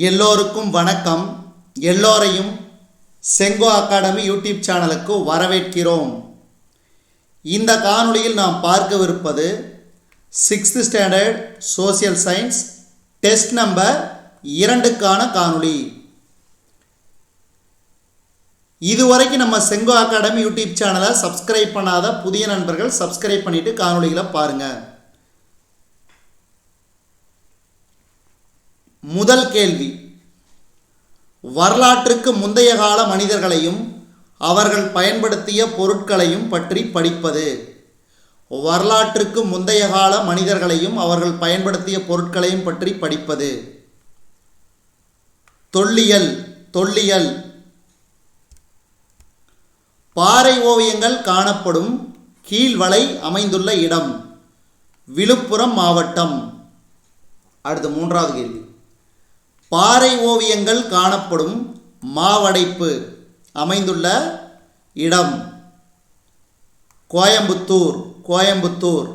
எல்லோருக்கும் வணக்கம். எல்லோரையும் செங்கோ அகாடமி யூடியூப் சேனலுக்கு வரவேற்கிறோம். இந்த காணொளியில் நாம் பார்க்கவிருப்பது 6th standard social science test number 2க்கான காணொளி. இதுவரைக்கும் நம்ம செங்கோ அகாடமி யூடியூப் சேனலை சப்ஸ்கிரைப் பண்ணாத புதிய நண்பர்கள் சப்ஸ்கிரைப் பண்ணிட்டு காணொளிகளை பாருங்க. முதல் கேள்வி, வரலாற்றுக்கு முந்தைய கால மனிதர்களையும் அவர்கள் பயன்படுத்திய பொருட்களையும் பற்றி படிப்பது. வரலாற்றுக்கு முந்தைய கால மனிதர்களையும் அவர்கள் பயன்படுத்திய பொருட்களையும் பற்றி படிப்பது. தொல்லியல். தொல்லியல் பாறை ஓவியங்கள் காணப்படும் கீழ்வளை அமைந்துள்ள இடம் விழுப்புரம் மாவட்டம். அடுத்து மூன்றாவது கேள்வி, பாறை ஓவியங்கள் காணப்படும் மாவடைப்பு அமைந்துள்ள இடம் கோயம்புத்தூர். கோயம்புத்தூர்.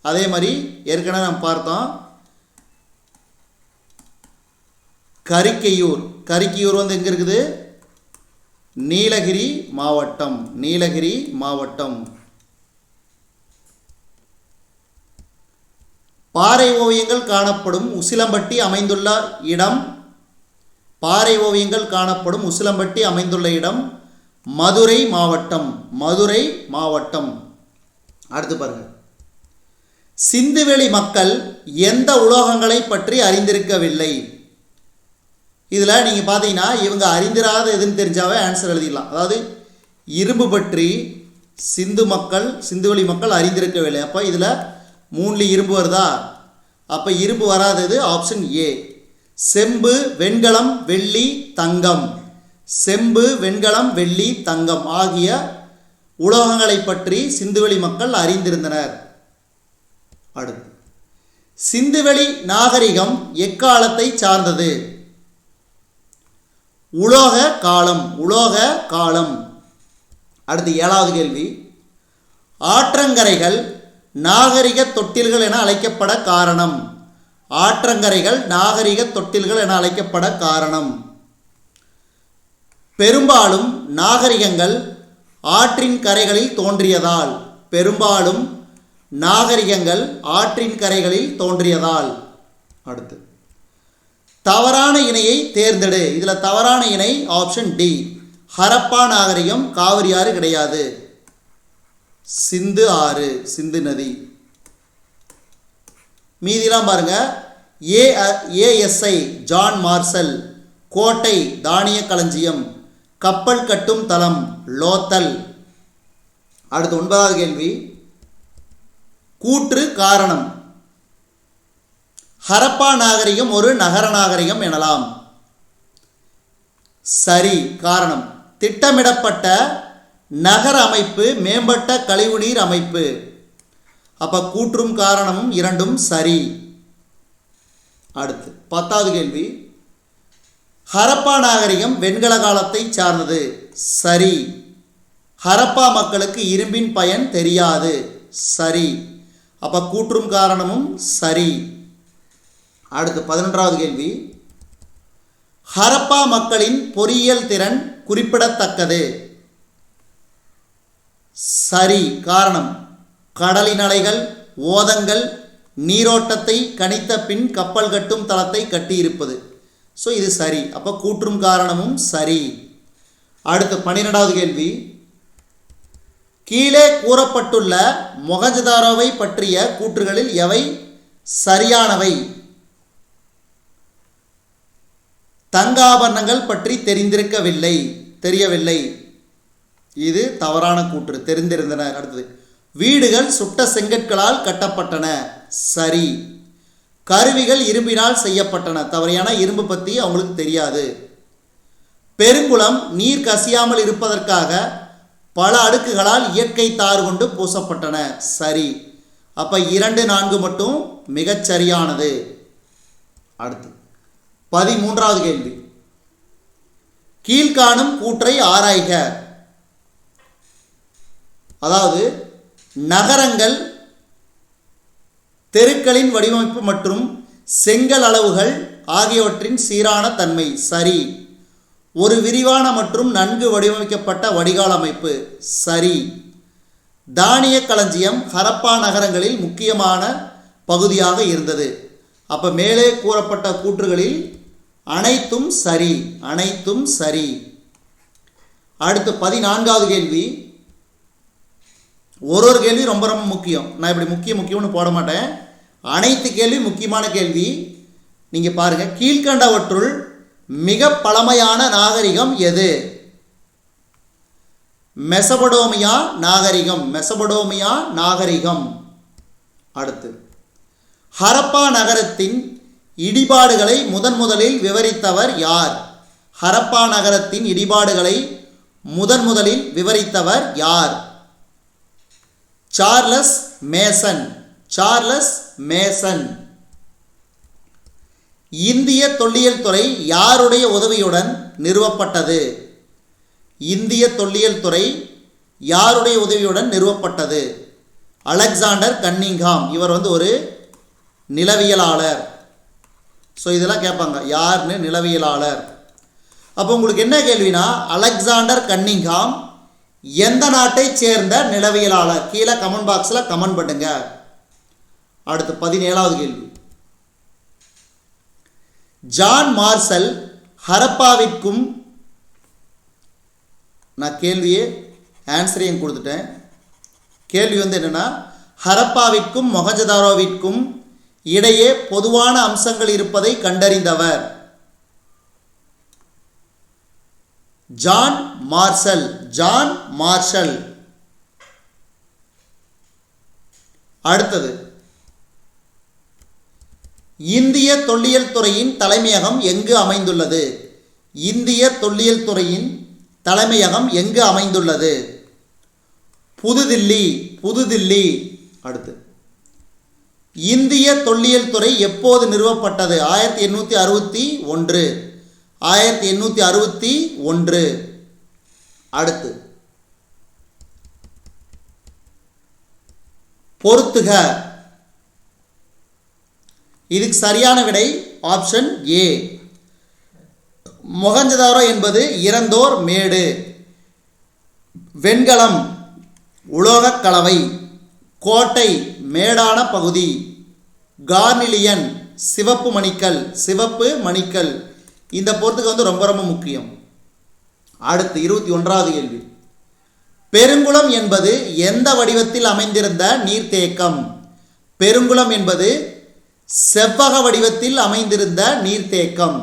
அதே மாதிரி ஏற்கனவே நாம் பார்த்தோம் கரிக்கையூர். கரிக்கையூர் எங்கே இருக்குது? நீலகிரி மாவட்டம். நீலகிரி மாவட்டம். பாறை ஓவியங்கள் காணப்படும் உசிலம்பட்டி அமைந்துள்ள இடம். பாறை ஓவியங்கள் காணப்படும் உசிலம்பட்டி அமைந்துள்ள இடம் மதுரை மாவட்டம். மதுரை மாவட்டம். அடுத்து பாருங்க, சிந்துவெளி மக்கள் எந்த உலோகங்களை பற்றி அறிந்திருக்கவில்லை? இதில் நீங்கள் பார்த்தீங்கன்னா இவங்க அறிந்திராத எதுன்னு தெரிஞ்சாவே ஆன்சர் எழுதிடலாம். அதாவது இரும்பு பற்றி சிந்துவெளி மக்கள் அறிந்திருக்கவில்லை. அப்போ இதில் 3 இரும்பு வருதா? அப்போ இரும்பு வராதது ஆப்ஷன் ஏ. செம்பு, வெண்கலம், வெள்ளி, தங்கம். செம்பு, வெண்கலம், வெள்ளி, தங்கம் ஆகிய உலோகங்களை பற்றி சிந்துவெளி மக்கள் அறிந்திருந்தனர். அடுத்து, சிந்துவெளி நாகரிகம் எக்காலத்தை சார்ந்தது? உலோக காலம். உலோக காலம். அடுத்து 7வது கேள்வி, ஆற்றங்கரைகள் நாகரிக தொட்டில்கள் என அழைக்கப்பட காரணம். ஆற்றங்கரைகள் நாகரிக தொட்டில்கள் என அழைக்கப்பட காரணம். பெரும்பாலும் நாகரிகங்கள் ஆற்றின் கரைகளில் தோன்றியதால். பெரும்பாலும் நாகரிகங்கள் ஆற்றின் கரைகளில் தோன்றியதால். அடுத்து, தவறான இணையை தேர்ந்தெடு. இதில் தவறான இணை ஆப்ஷன் டி. ஹரப்பா நாகரிகம் காவிரி ஆறு கிடையாது, சிந்து ஆறு, சிந்து நதி. மீதிலாம் பாருங்க, ஏஎஸ்ஐ ஜான் மார்சல், கோட்டை தானிய களஞ்சியம், கப்பல் கட்டும் தளம் லோத்தல். அடுத்து 9வது கேள்வி, கூற்று காரணம். ஹரப்பா நாகரிகம் ஒரு நகர நாகரிகம் எனலாம். சரி. காரணம், திட்டமிடப்பட்ட நகர அமைப்பு, மேம்பட்ட கழிவுநீர் அமைப்பு. அப்ப கூற்றும் காரணமும் இரண்டும் சரி. அடுத்து 10வது கேள்வி, ஹரப்பா நாகரிகம் வெண்கல காலத்தை சார்ந்தது. சரி. ஹரப்பா மக்களுக்கு இரும்பின் பயன் தெரியாது. சரி. அப்ப கூற்றும் காரணமும் சரி. அடுத்து 11வது கேள்வி, ஹரப்பா மக்களின் பொறியியல் திறன் குறிப்பிடத்தக்கது. சரி. காரணம், கடலின் அலைகள், ஓதங்கள் நீரோட்டத்தை கணித்த பின் கப்பல் கட்டும் தளத்தை கட்டியிருப்பது. ஸோ இது சரி. அப்போ கூற்றும் காரணமும் சரி. அடுத்து 12வது கேள்வி, கீழே கூறப்பட்டுள்ள மொஹஞ்சதாரோவை பற்றிய கூற்றுகளில் எவை சரியானவை? தங்காபரணங்கள் பற்றி தெரியவில்லை. இது தவறான கூற்று. தெரிந்திருந்தன. அடுத்தது, வீடுகள் சுட்ட செங்கற்களால் கட்டப்பட்டன. சரி. கருவிகள் இரும்பினால் செய்யப்பட்டன. தவறான, இரும்பு பற்றி அவங்களுக்கு தெரியாது. பெருங்குளம் நீர் கசியாமல் இருப்பதற்காக பல அடுக்குகளால் இயற்கை தார் கொண்டு பூசப்பட்டன. சரி. அப்ப 2, 4 மட்டும் மிகச்சரியானது. அடுத்து 13வது கேள்வி, கீழ்காணும் கூற்றை ஆராய்க. அதாவது நகரங்கள், தெருக்களின் வடிவமைப்பு மற்றும் செங்கல் அளவுகள் ஆகியவற்றின் சீரான தன்மை சரி. ஒரு விரிவான மற்றும் நன்கு வடிவமைக்கப்பட்ட வடிகால் அமைப்பு சரி. தானிய களஞ்சியம் ஹரப்பா நகரங்களில் முக்கியமான பகுதியாக இருந்தது. அப்போ மேலே கூறப்பட்ட கூற்றுகளில் அனைத்தும் சரி, அனைத்தும் சரி. அடுத்து 14வது கேள்வி. ஒரு கேள்வி ரொம்ப ரொம்ப முக்கியம். நான் இப்படி முக்கியம்னு போட மாட்டேன். அனைத்து கேள்வி முக்கியமான கேள்வி. நீங்கள் பாருங்கள், கீழ்கண்டவற்றுள் மிக பழமையான நாகரிகம் எது? மெசபடோமியா நாகரிகம், மெசபடோமியா நாகரிகம். அடுத்து ஹரப்பா நகரத்தின் இடிபாடுகளை முதலில் விவரித்தவர் யார்? ஹரப்பா நகரத்தின் இடிபாடுகளை முதலில் விவரித்தவர் யார்? Charles Mason, Charles Mason. இந்திய தொல்லியல் துறை யாருடைய உதவியுடன் நிறுவப்பட்டது? இந்திய தொல்லியல் துறை யாருடைய உதவியுடன் நிறுவப்பட்டது? Alexander Cunningham. இவர் ஒரு நிலவியலாளர். ஸோ இதெல்லாம் கேட்பாங்க, யாருன்னு நிலவியலாளர். அப்போ உங்களுக்கு என்ன கேள்வினா, அலெக்சாண்டர் கன்னிங்ஹாம் எந்த நாட்டை சேர்ந்த நிலவியலாளர்? கீழே கமெண்ட் பாக்ஸில் கமெண்ட் பண்ணுங்க. அடுத்து 17வது கேள்வி. ஜான் மார்ஷல் ஹரப்பாவிற்கும், நான் கேள்வியே ஆன்சரையும் கொடுத்துட்டேன். கேள்வி என்னென்னா, ஹரப்பாவிற்கும் மொஹஞ்சதாரோவிற்கும் இடையே பொதுவான அம்சங்கள் இருப்பதை கண்டறிந்தவர் ஜான் மார்ஷல், ஜான் மார்ஷல். அடுத்தது, இந்திய தொல்லியல் துறையின் தலைமையகம் எங்கு அமைந்துள்ளது? இந்திய தொல்லியல் துறையின் தலைமையகம் எங்கு அமைந்துள்ளது? புதுதில்லி, புதுதில்லி. அடுத்து, இந்திய தொல்லியல் துறை எப்போது நிறுவப்பட்டது? 1861, 1861. அடுத்து, பொறுத்துக. இதுக்கு சரியான விடை ஆப்ஷன் ஏ. மொஹஞ்சதாரோ என்பது இறந்தோர் மேடு. வெண்கலம் உலோகக் கலவை. கோட்டை மேடான பகுதி. கார்னிலியன் சிவப்பு மணிக்கல், சிவப்பு மணிக்கல். இந்த பொறுத்துக்கு ரொம்ப ரொம்ப முக்கியம். அடுத்து 21வது கேள்வி. பெருங்குளம் என்பது எந்த வடிவத்தில் அமைந்திருந்த நீர்த்தேக்கம்? பெருங்குளம் என்பது செவ்வக வடிவத்தில் அமைந்திருந்த நீர்த்தேக்கம்.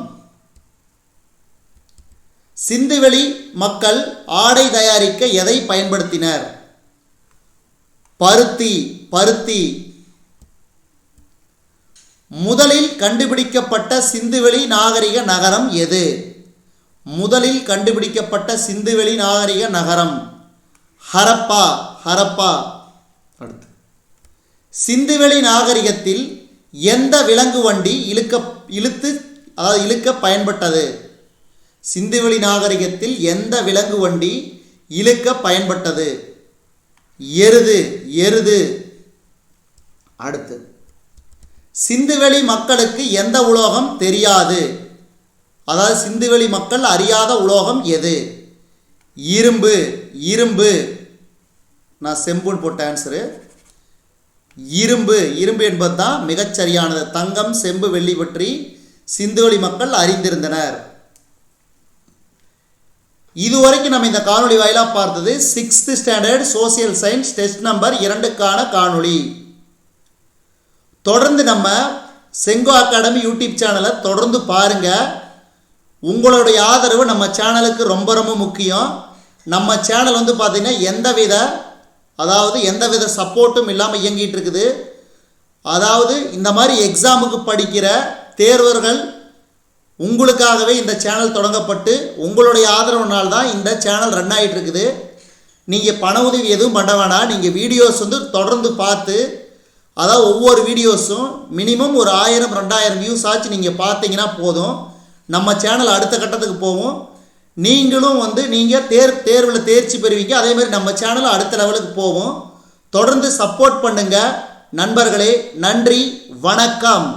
சிந்துவெளி மக்கள் ஆடை தயாரிக்க எதை பயன்படுத்தினர்? பருத்தி, பருத்தி. முதலில் கண்டுபிடிக்கப்பட்ட சிந்துவெளி நாகரிக நகரம் எது? முதலில் கண்டுபிடிக்கப்பட்ட சிந்துவெளி நாகரிக நகரம் ஹரப்பா, ஹரப்பா. அடுத்து, சிந்துவெளி நாகரிகத்தில் எந்த விலங்கு வண்டி இழுக்க பயன்பட்டது? சிந்துவெளி நாகரிகத்தில் எந்த விலங்கு வண்டி இழுக்க பயன்பட்டது? எருது, எருது. அடுத்து, சிந்துவெளி மக்களுக்கு எந்த உலோகம் தெரியாது? அதாவது சிந்துவெளி மக்கள் அறியாத உலோகம் எது? இரும்பு, இரும்பு. நான் செம்புன்னு போட்ட ஆன்சரு இரும்பு. இரும்பு என்பது தான் மிகச்சரியானது. தங்கம், செம்பு, வெள்ளி பற்றி சிந்துவெளி மக்கள் அறிந்திருந்தனர். இதுவரைக்கும் நம்ம இந்த காணொளி வாயிலாக பார்த்தது 6th standard social science test number 2க்கான காணொளி. தொடர்ந்து நம்ம செங்கோ அகாடமி யூடியூப் சேனலை தொடர்ந்து பாருங்க. உங்களுடைய ஆதரவு நம்ம சேனலுக்கு ரொம்ப ரொம்ப முக்கியம். நம்ம சேனல் பார்த்தீங்கன்னா எந்தவித சப்போர்ட்டும் இல்லாமல் இயங்கிட்டு இருக்குது. அதாவது இந்த மாதிரி எக்ஸாமுக்கு படிக்கிற தேர்வர்கள் உங்களுக்காகவே இந்த சேனல் தொடங்கப்பட்டு உங்களுடைய ஆதரவுனால் தான் இந்த சேனல் ரன் ஆகிட்டு இருக்குது. நீங்கள் பண உதவி எதுவும் பண்ண வேணாம். நீங்கள் வீடியோஸ் தொடர்ந்து பார்த்து, அதாவது ஒவ்வொரு வீடியோஸும் மினிமம் ஒரு 1000-2000 வியூஸ் ஆச்சு நீங்கள் பார்த்தீங்கன்னா போதும். நம்ம சேனல் அடுத்த கட்டத்துக்கு போகும். நீங்களும் நீங்கள் தேர்வில் தேர்ச்சி பெறுவீங்க. அதேமாதிரி நம்ம சேனல் அடுத்த லெவலுக்கு போகும். தொடர்ந்து சப்போர்ட் பண்ணுங்கள் நண்பர்களே. நன்றி, வணக்கம்.